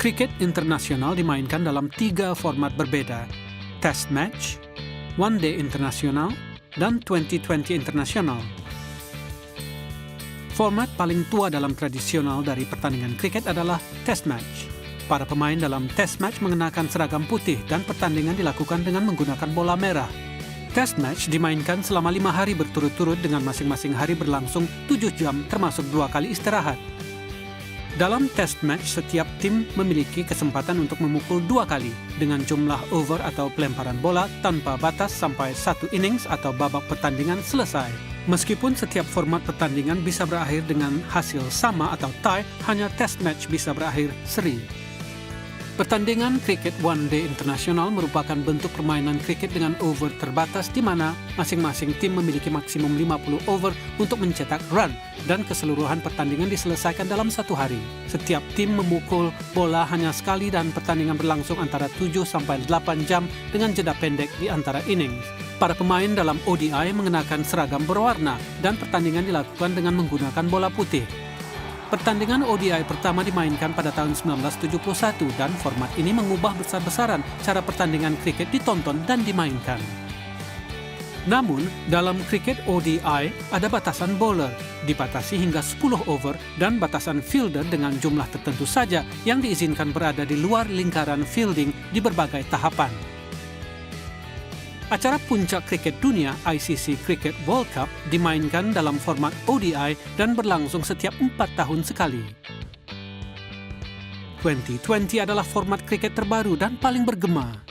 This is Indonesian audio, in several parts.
Kriket internasional dimainkan dalam 3 format berbeda, Test Match, One Day Internasional, dan 2020 Internasional. Format paling tua dalam tradisional dari pertandingan kriket adalah Test Match. Para pemain dalam Test Match mengenakan seragam putih dan pertandingan dilakukan dengan menggunakan bola merah. Test Match dimainkan selama 5 hari berturut-turut dengan masing-masing hari berlangsung 7 jam termasuk 2 kali istirahat. Dalam Test Match, setiap tim memiliki kesempatan untuk memukul 2 kali dengan jumlah over atau pelemparan bola tanpa batas sampai 1 innings atau babak pertandingan selesai. Meskipun setiap format pertandingan bisa berakhir dengan hasil sama atau tie, hanya Test Match bisa berakhir seri. Pertandingan kriket One Day Internasional merupakan bentuk permainan kriket dengan over terbatas di mana masing-masing tim memiliki maksimum 50 over untuk mencetak run dan keseluruhan pertandingan diselesaikan dalam 1 hari. Setiap tim memukul bola hanya sekali dan pertandingan berlangsung antara 7 sampai 8 jam dengan jeda pendek di antara innings. Para pemain dalam ODI mengenakan seragam berwarna dan pertandingan dilakukan dengan menggunakan bola putih. Pertandingan ODI pertama dimainkan pada tahun 1971 dan format ini mengubah besar-besaran cara pertandingan kriket ditonton dan dimainkan. Namun, dalam kriket ODI ada batasan bowler, dibatasi hingga 10 over dan batasan fielder dengan jumlah tertentu saja yang diizinkan berada di luar lingkaran fielding di berbagai tahapan. Acara puncak kriket dunia ICC Cricket World Cup dimainkan dalam format ODI dan berlangsung setiap 4 tahun sekali. 2020 adalah format kriket terbaru dan paling bergema.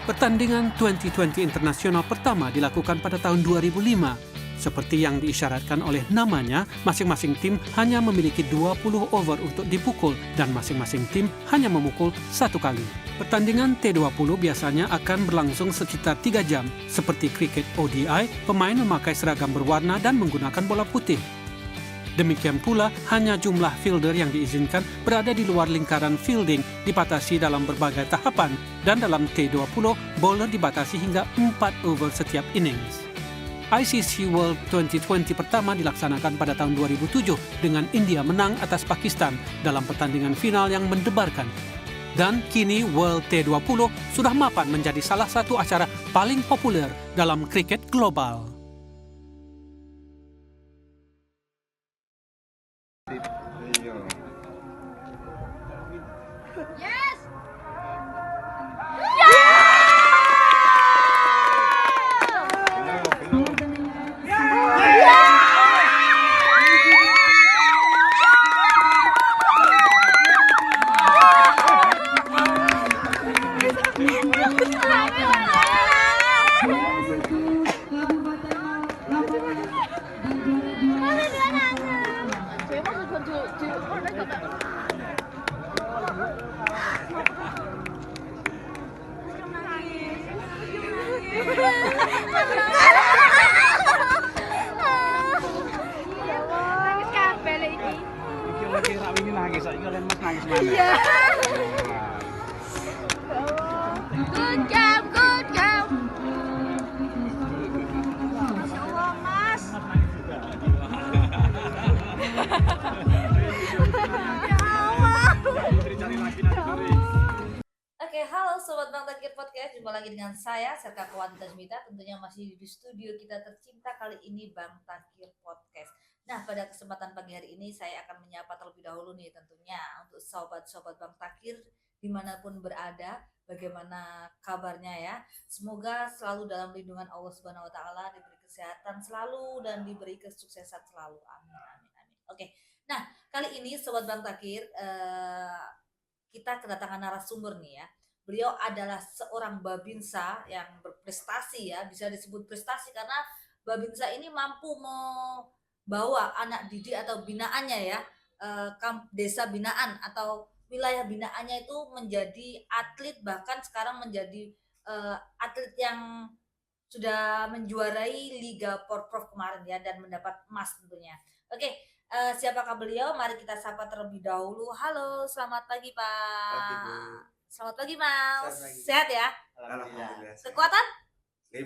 Pertandingan 2020 internasional pertama dilakukan pada tahun 2005. Seperti yang diisyaratkan oleh namanya, masing-masing tim hanya memiliki 20 over untuk dipukul dan masing-masing tim hanya memukul 1 kali. Pertandingan T20 biasanya akan berlangsung sekitar 3 jam. Seperti kriket ODI, pemain memakai seragam berwarna dan menggunakan bola putih. Demikian pula, hanya jumlah fielder yang diizinkan berada di luar lingkaran fielding dibatasi dalam berbagai tahapan dan dalam T20, bowler dibatasi hingga 4 over setiap innings. ICC World 2020 pertama dilaksanakan pada tahun 2007 dengan India menang atas Pakistan dalam pertandingan final yang mendebarkan. Dan kini World T20 sudah mapan menjadi salah satu acara paling populer dalam kriket global. Oke, halo Sobat Bang Takir Podcast. Jumpa lagi dengan saya, Serka Kawati Tasmita. Tentunya masih di studio kita tercinta kali ini, Bang Takir Podcast. Nah, pada kesempatan pagi hari ini saya akan menyapa terlebih dahulu nih tentunya untuk sobat-sobat Bang Takir dimanapun berada, bagaimana kabarnya ya. Semoga selalu dalam lindungan Allah Subhanahu Wa Taala, diberi kesehatan selalu dan diberi kesuksesan selalu. Amin, amin, amin. Oke, nah kali ini Sobat Bang Takir kita kedatangan narasumber nih ya. Beliau adalah seorang babinsa yang berprestasi ya, bisa disebut prestasi karena babinsa ini mampu membawa anak didik atau binaannya ya, desa binaan atau wilayah binaannya itu menjadi atlet, bahkan sekarang menjadi atlet yang sudah menjuarai Liga Porprov kemarin ya dan mendapat emas tentunya. Oke, siapakah beliau? Mari kita sapa terlebih dahulu. Halo, selamat pagi Pak. Pagi, Bu. Selamat pagi Mas. Selamat pagi. Sehat ya? Alhamdulillah. Kekuatan? 5.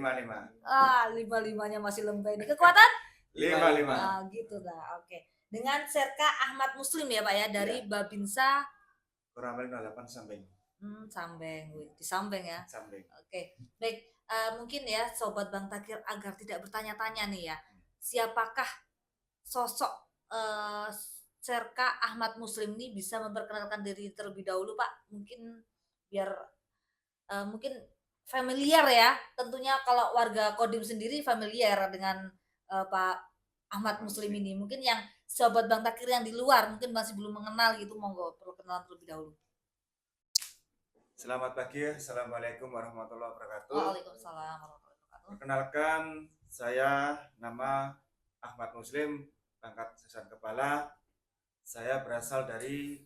5-5-nya masih lembek nih. Kekuatan? 5. Ah, gitu dah. Oke. dengan Serka Ahmad Muslim ya Pak ya dari Babinsa Koramil 08 Sambeng. Sambeng, wih, di Sambeng ya. Sambeng. Oke, baik. Mungkin ya Sobat Bang Takir agar tidak bertanya-tanya nih ya, siapakah sosok Serka Ahmad Muslim ini, bisa memperkenalkan diri terlebih dahulu Pak, mungkin biar mungkin familiar ya, tentunya kalau warga Kodim sendiri familiar dengan Pak Ahmad Muslim ini. Mungkin yang Sobat Bang Takir yang di luar mungkin masih belum mengenal gitu, monggo perkenalan terlebih dahulu. Selamat pagi, Assalamualaikum warahmatullahi wabarakatuh. Waalaikumsalam warahmatullahi wabarakatuh. Perkenalkan, saya nama Ahmad Muslim, pangkat sesan kepala. Saya berasal dari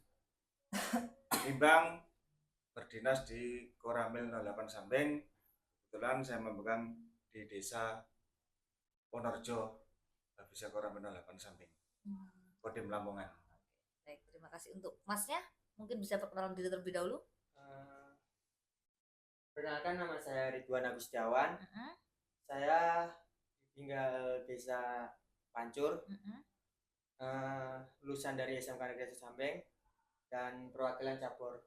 Limbang, berdinas di Koramil 08 Sambeng. Kebetulan saya memegang di desa Ponorjo, Babinsa Koramil 08 Sambeng, Kodim Lamongan. Baik, terima kasih untuk Masnya. Mungkin bisa perkenalan diri terlebih dahulu. Perkenalkan, nama saya Ridwan Agustiawan. Saya tinggal desa Pancur, lulusan dari SMK Negeri Sambeng dan perwakilan cabur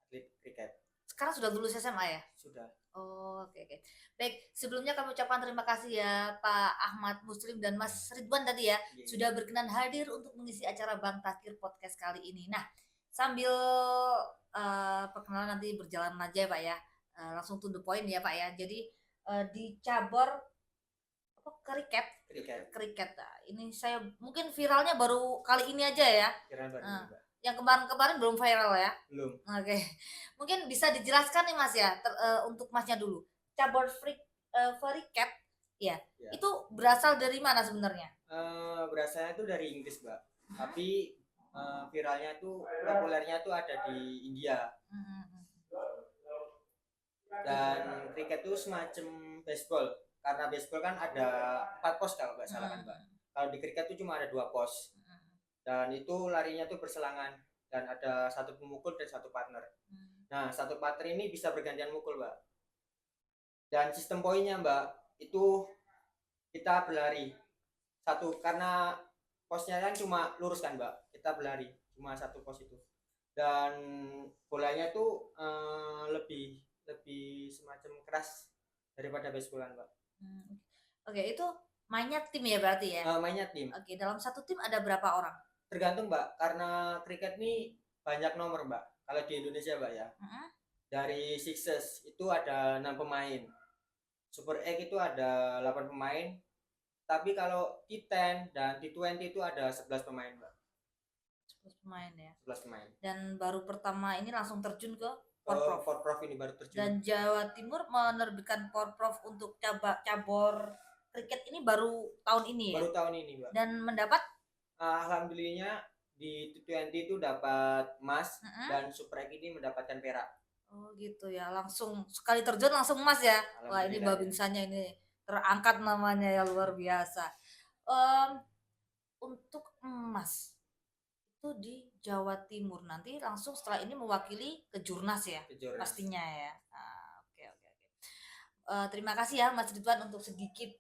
atlet kriket. Sekarang sudah lulus SMA ya? Sudah. Oh, oke. Baik, sebelumnya kami ucapkan terima kasih ya Pak Ahmad Muslim dan Mas Ridwan tadi ya, sudah berkenan hadir untuk mengisi acara Bang Takir Podcast kali ini. Nah, sambil perkenalan nanti berjalan aja ya Pak ya, langsung to the point ya Pak ya. Jadi di cabur kriket. Nah, ini saya mungkin viralnya baru kali ini aja ya. Yang kemarin belum viral ya? Belum. Oke. Mungkin bisa dijelaskan nih Mas ya, untuk Masnya dulu. Cabur kriket ya. Itu berasal dari mana sebenarnya? Berasalnya itu dari Inggris, Mbak. Tapi viralnya itu, populernya itu ada di India. Dan kriket itu semacam baseball. Karena baseball kan ada 4 pos kalau nggak salah kan Mbak. Kalau di kriket itu cuma ada 2 pos. Dan itu larinya tuh berselangan. Dan ada 1 pemukul dan 1 partner. Nah, 1 partner ini bisa bergantian mukul Mbak. Dan sistem poinnya Mbak, itu kita berlari. Karena posnya kan cuma lurus kan Mbak. Kita berlari, cuma 1 pos itu. Dan bolanya tuh lebih semacam keras daripada baseballan Mbak. Oke, itu mainnya tim ya berarti ya? Mainnya tim. Oke, dalam satu tim ada berapa orang? Tergantung Mbak, karena kriket ini banyak nomor Mbak. Kalau di Indonesia Mbak ya, dari Sixes itu ada 6 pemain, Super Egg itu ada 8 pemain, tapi kalau T10 dan T20 itu ada 11 pemain Mbak. 11 pemain ya? 11 pemain. Dan baru pertama ini langsung terjun ke Porprov ini baru terjun. Dan Jawa Timur menerbitkan Porprov untuk cabur kriket ini baru tahun ini ya? Baru tahun ini Mbak. Dan mendapat? Alhamdulillahnya di T20 itu dapat emas dan Super Egg ini mendapatkan perak. Oh gitu ya, langsung sekali terjun langsung emas ya. Wah, ini Babinsanya ini terangkat namanya ya, luar biasa. Untuk emas itu di Jawa Timur, nanti langsung setelah ini mewakili ke Jurnas ya? Pastinya ya. Oke. Terima kasih ya Mas Ridwan untuk sedikit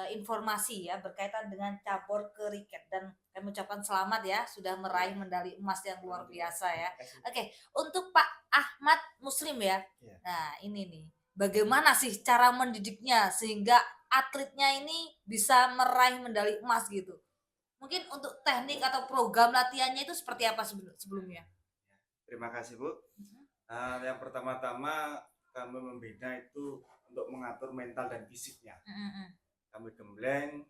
informasi ya berkaitan dengan cabur kriket, dan kami ucapkan selamat ya sudah meraih medali emas yang luar biasa ya. Oke, untuk Pak Ahmad Muslim ya. Nah, ini nih, bagaimana sih cara mendidiknya sehingga atletnya ini bisa meraih medali emas gitu? Mungkin untuk teknik atau program latihannya itu seperti apa sebelumnya? Terima kasih Bu. Yang pertama-tama kami membina itu untuk mengatur mental dan fisiknya. Kami gembleng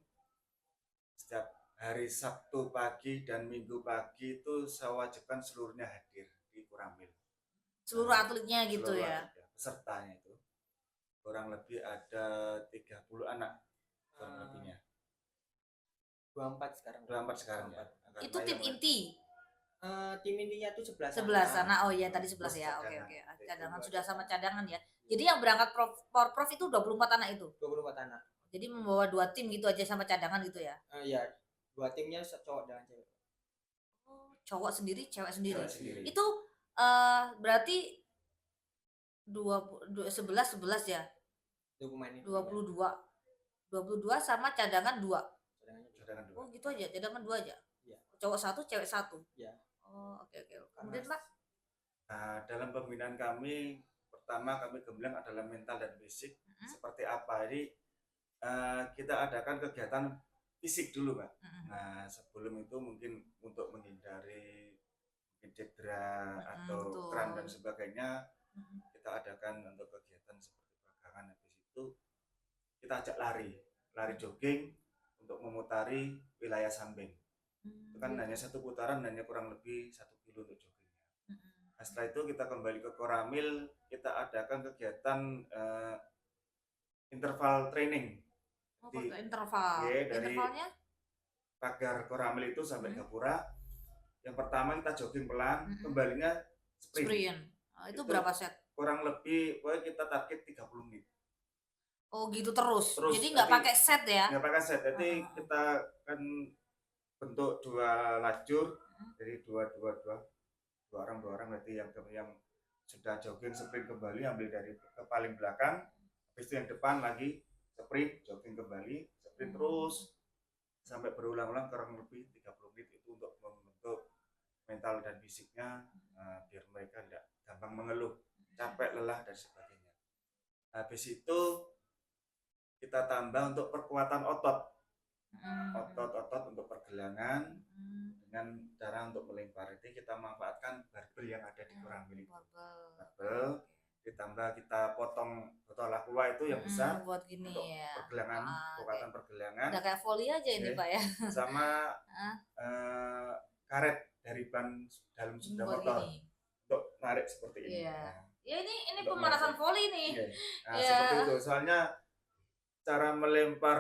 setiap hari Sabtu pagi dan Minggu pagi itu saya wajibkan seluruhnya hadir di Koramil. Seluruh atletnya gitu ya? Pesertanya itu kurang lebih ada 30 anak kurang lebihnya. 24 sekarang. 24 sekarang ya. Itu tim inti? Tim intinya tuh 11 sana. Oh iya, tadi 11 ya. Oke. Cadangan sudah sama cadangan ya. Jadi yang berangkat Porprov itu 24 anak itu? 24 anak. Jadi membawa 2 tim gitu aja sama cadangan gitu ya? Iya, 2 timnya cowok dan cewek. Oh, cowok sendiri, cewek sendiri. Itu berarti 11 ya? 2 pemain itu. 22 sama cadangan 2. Cadangan 2. Oh gitu aja, cadangan 2 aja. Iya. cowok satu, cewek satu. Ya. Oh, oke. Kemudian Pak? Nah, dalam pembinaan kami pertama kami gemilang adalah mental dan fisik. Seperti apa? Jadi kita adakan kegiatan fisik dulu, Mbak. Nah, sebelum itu mungkin untuk menghindari cedera atau kram dan sebagainya, kita adakan untuk kegiatan seperti peregangan. Habis itu kita ajak lari jogging untuk memutari wilayah samping. Itu kan hanya satu putaran, hanya kurang lebih 1 kilo untuk joggingnya. Nah, setelah itu kita kembali ke Koramil, kita adakan kegiatan interval training. Interval. Dari Intervalnya? pagar Koramil itu sampai Gapura. Yang pertama kita jogging pelan, kembalinya sprint. Itu berapa set? Kurang lebih, pokoknya kita target 30 menit. Oh gitu terus. Jadi nggak pakai set ya? Nggak pakai set, jadi kita kan bentuk 2 lajur, jadi dua orang berarti yang sudah jogging sprint kembali ambil dari ke paling belakang, habis itu yang depan lagi sprint jogging kembali, sprint terus sampai berulang-ulang kurang lebih 30 menit. Itu untuk membentuk mental dan fisiknya, biar mereka tidak gampang mengeluh, capek, lelah dan sebagainya. Habis itu kita tambah untuk perkuatan otot untuk pergelangan dengan cara untuk melempar. Jadi kita manfaatkan barbel yang ada di Koramil. Barbel ditambah kita potong botol aqua itu yang besar buat gini untuk ya. pergelangan, kekuatan pergelangan. Udah kayak volley aja ini Pak ya. Sama karet dari ban dalam sepeda motor untuk narik seperti ini. Ya ini pemanasan volley nih. Nah, seperti itu. Soalnya cara melempar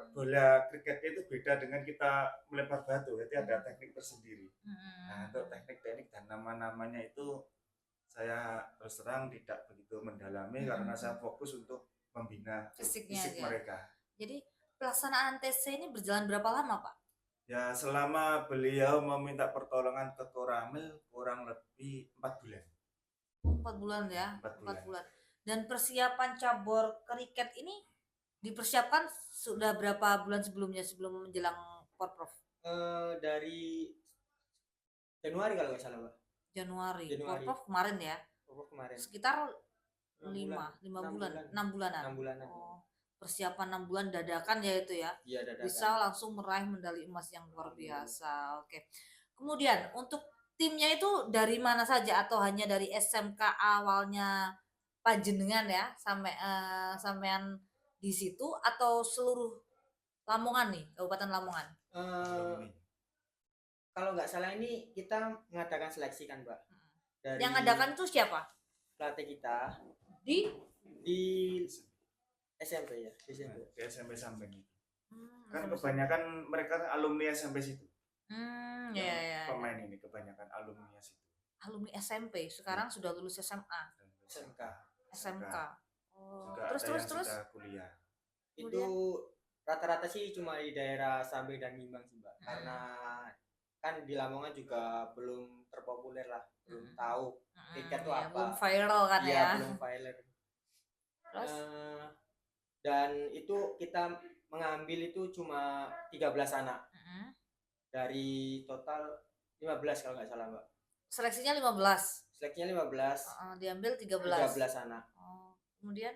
bola kriket itu beda dengan kita melempar batu, jadi ada teknik tersendiri. Nah, untuk teknik-teknik dan nama-namanya itu saya terus terang tidak begitu mendalami karena saya fokus untuk membina fisik mereka. Jadi pelaksanaan TC ini berjalan berapa lama Pak? Ya selama beliau meminta pertolongan ke Koramil kurang lebih 4 bulan. 4 bulan ya? 4 bulan. Dan persiapan cabur kriket ini dipersiapkan sudah berapa bulan sebelumnya, sebelum menjelang Porprov? Dari Januari kalau nggak salah, Pak. Januari. Porprov kemarin ya? Porprov kemarin. Sekitar 6 bulanan. Oh, persiapan 6 bulan dadakan ya itu ya? Iya, dadakan. Bisa langsung meraih medali emas yang luar biasa. Oke. Kemudian untuk timnya itu dari mana saja atau hanya dari SMK awalnya Panjenengan ya sampean di situ atau seluruh Lamongan nih, Kabupaten Lamongan? Kalau nggak salah ini kita mengadakan seleksi kan, Mbak. Yang ngadakan itu siapa? Pelatih kita di SMP ya, di SMP Samping. Kan kebanyakan mereka alumni SMP situ. Pemain ini kebanyakan alumni situ. Alumni SMP, sekarang sudah lulus SMA. SMK. Oh, terus kuliah. Itu rata-rata sih cuma di daerah Samping dan Gimbang sih, Mbak. Karena kan di Lamongan juga belum terpopuler lah, belum tahu kriket itu apa. Belum viral kan ya? Belum viral. Terus dan itu kita mengambil itu cuma 13 anak. Dari total 15 kalau nggak salah, Mbak. Seleksinya 15. Seleksinya 15. Diambil 13 anak. Kemudian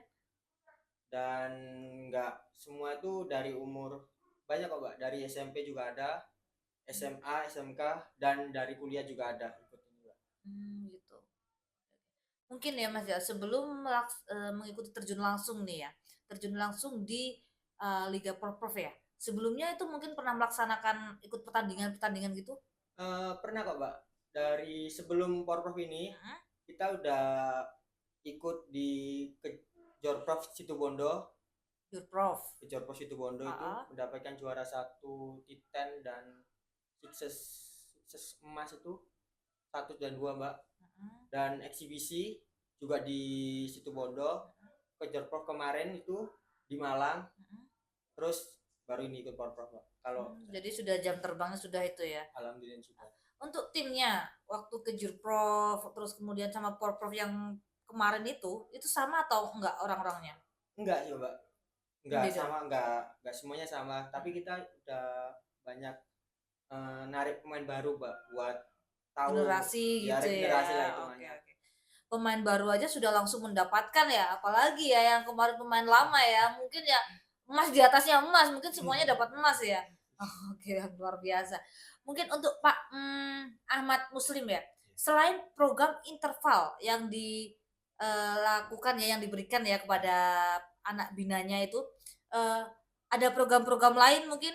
dan nggak semua itu dari umur, banyak kok, Mbak. Dari SMP juga ada, SMA, SMK, dan dari kuliah juga ada ikut ini, Mbak. Gitu. Mungkin ya Mas ya, sebelum mengikuti terjun langsung nih ya, terjun langsung di Liga Porprov ya. Sebelumnya itu mungkin pernah melaksanakan ikut pertandingan gitu? Pernah kok, Mbak. Dari sebelum Porprov ini kita udah ikut di Jorprov Situbondo. Jorprov Situbondo itu mendapatkan juara 1 T10 dan sukses emas itu 1 dan 2, Mbak. Dan eksibisi juga di Situbondo. Ke Jorprov kemarin itu di Malang. Terus baru ini ikut Porprov, Mbak. Jadi sudah jam terbangnya sudah itu ya? Alhamdulillah sudah. Untuk timnya waktu ke Jorprov terus kemudian sama Porprov yang kemarin itu sama atau enggak orang-orangnya? Enggak sih, Mbak. Enggak sama, enggak semuanya sama, tapi kita udah banyak narik pemain baru Mbak buat tahu generasi ya gitu regenerasi lah ya. hitungannya. Oke. Pemain baru aja sudah langsung mendapatkan ya, apalagi ya yang kemarin pemain lama ya, mungkin ya emas di atasnya emas, mungkin semuanya dapat emas ya. Oke, luar biasa. Mungkin untuk Pak Ahmad Muslim ya, selain program interval yang dilakukan ya, yang diberikan ya kepada anak binanya itu, eh, ada program-program lain mungkin?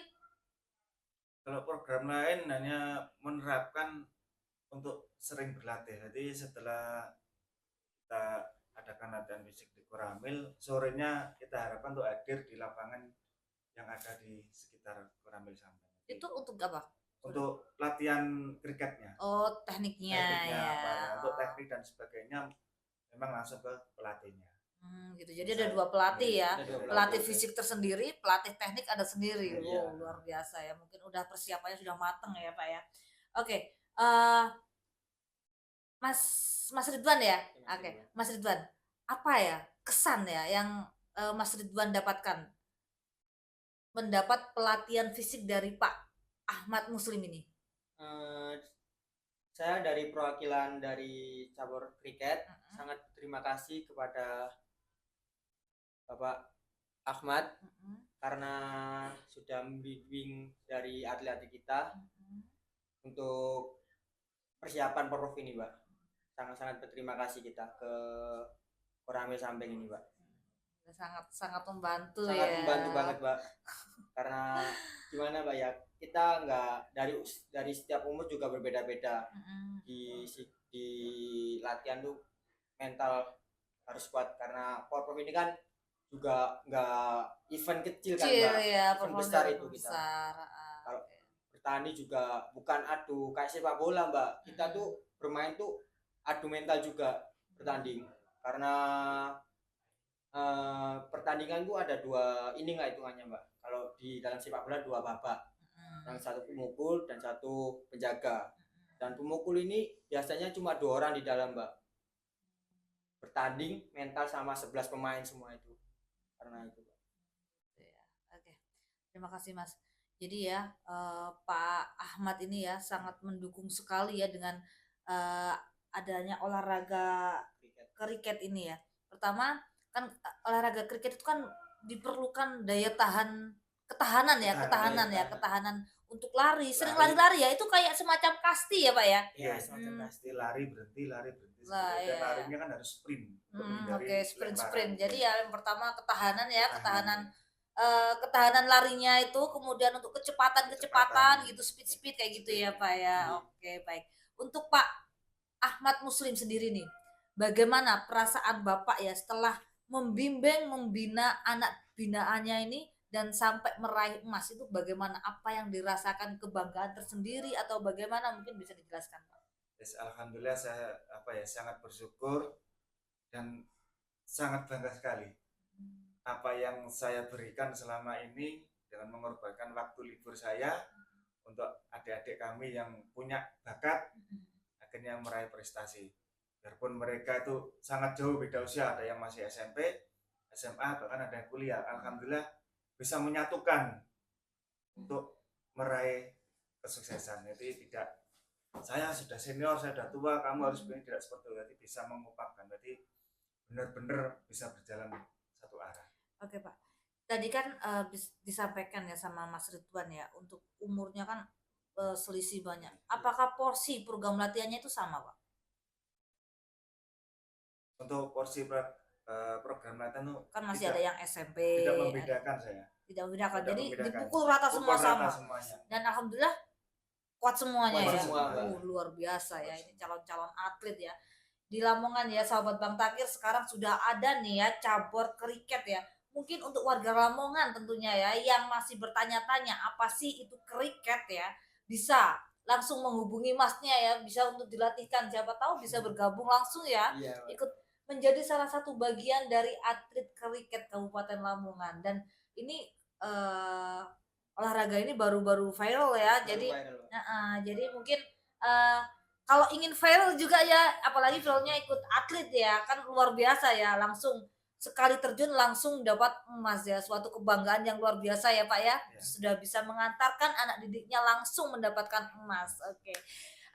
Kalau program lain hanya menerapkan untuk sering berlatih. Jadi setelah kita adakan latihan fisik di Koramil, sorenya kita harapkan untuk hadir di lapangan yang ada di sekitar Koramil Sampang. Itu untuk apa? Untuk latihan kriketnya. Oh, tekniknya ya. Apa ya, untuk teknik dan sebagainya memang langsung ke pelatihnya. Gitu. Jadi ada 2 pelatih ya. Ada 2 Pelatih fisik tersendiri, pelatih teknik ada sendiri. Iya. Luar biasa ya. Mungkin udah persiapannya sudah mateng ya, Pak ya. Oke, Mas Mas Ridwan ya. Oke, Mas Ridwan. Apa ya kesan ya yang Mas Ridwan dapatkan mendapat pelatihan fisik dari Pak Ahmad Muslim ini? Eh, saya dari perwakilan dari cabur kriket sangat terima kasih kepada Bapak Ahmad karena sudah membimbing dari atlet-atlet kita untuk persiapan Porprov ini, Mbak. Sangat-sangat berterima kasih kita ke Koramil Samping ini, Mbak. Sangat membantu Sangat ya. membantu banget, Mbak. Karena gimana, Mbak ya? Kita nggak dari setiap umur juga berbeda-beda. Di latihan tuh mental harus kuat karena Porprov ini kan juga nggak event kecil kan, Mbak. Ya, event besar itu kita. besar. Kalau bertani juga bukan adu kayak sepak bola, Mbak. Kita tuh bermain tuh adu mental juga bertanding karena pertandingan tuh ada 2 inning lah hitungannya, Mbak. Kalau di dalam sepak bola 2 babak, yang satu pemukul dan satu penjaga. Dan pemukul ini biasanya cuma 2 orang di dalam, Mbak. Bertanding mental sama 11 pemain semua itu. Karena itu, Mbak. Oke, terima kasih Mas. Jadi ya Pak Ahmad ini ya sangat mendukung sekali ya dengan adanya olahraga kriket ini ya. Pertama kan olahraga kriket itu kan diperlukan daya ketahanan untuk lari. Sering lari-lari ya, itu kayak semacam kasti ya Pak ya. Iya, semacam pasti lari berhenti. Lah, Dan ya. larinya kan harus sprint. Oke, sprint. Jadi ya yang pertama ketahanan ya, ketahanan larinya itu, kemudian untuk kecepatan gitu, speed kayak gitu ya Pak ya. Oke, baik. Untuk Pak Ahmad Muslim sendiri nih, bagaimana perasaan Bapak ya setelah membina anak binaannya ini dan sampai meraih emas, itu bagaimana, apa yang dirasakan, kebanggaan tersendiri atau bagaimana, mungkin bisa dijelaskan Pak? Yes, alhamdulillah saya sangat bersyukur dan sangat bangga sekali apa yang saya berikan selama ini dengan mengorbankan waktu libur saya untuk adik-adik kami yang punya bakat akhirnya meraih prestasi. Biarpun mereka itu sangat jauh beda usia, ada yang masih SMP, SMA, bahkan ada yang kuliah. Alhamdulillah bisa menyatukan untuk meraih kesuksesan. Jadi tidak, saya sudah senior, saya sudah tua, kamu harus begini, tidak seperti itu. Jadi bisa mengupakan, berarti benar-benar bisa berjalan satu arah. Oke Pak, tadi kan disampaikan ya sama Mas Ridwan ya, untuk umurnya kan selisih banyak. Apakah porsi program latihannya itu sama Pak? Untuk porsi program latihan itu kan masih ada yang SMP, tidak membedakan saya. Tidak membedakan. Jadi dipukul rata semua sama. Dan alhamdulillah kuat semuanya ya. Luar biasa ya, ini calon-calon atlet ya. Di Lamongan ya sahabat Bang Takir, sekarang sudah ada nih ya cabur kriket ya. Mungkin untuk warga Lamongan tentunya ya yang masih bertanya-tanya apa sih itu kriket ya, bisa langsung menghubungi Masnya ya, bisa untuk dilatihkan, siapa tahu bisa bergabung langsung ya, ikut menjadi salah satu bagian dari atlet kriket Kabupaten Lamongan. Dan ini olahraga ini baru-baru viral ya, jadi mungkin kalau ingin viral juga ya, apalagi viralnya ikut atlet ya, kan luar biasa ya, langsung sekali terjun langsung dapat emas ya, suatu kebanggaan yang luar biasa ya Pak ya, Ya. sudah bisa mengantarkan anak didiknya langsung mendapatkan emas. Oke.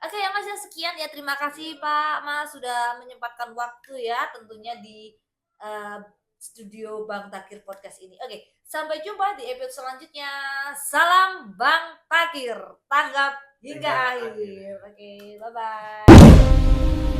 Oke ya Mas ya, sekian ya, terima kasih Pak Mas sudah menyempatkan waktu ya tentunya di eh, studio Bang Takir Podcast ini. Oke, sampai jumpa di episode selanjutnya. Salam Bang Takir, tanggap hingga Hingga akhir. akhir. Oke, bye bye.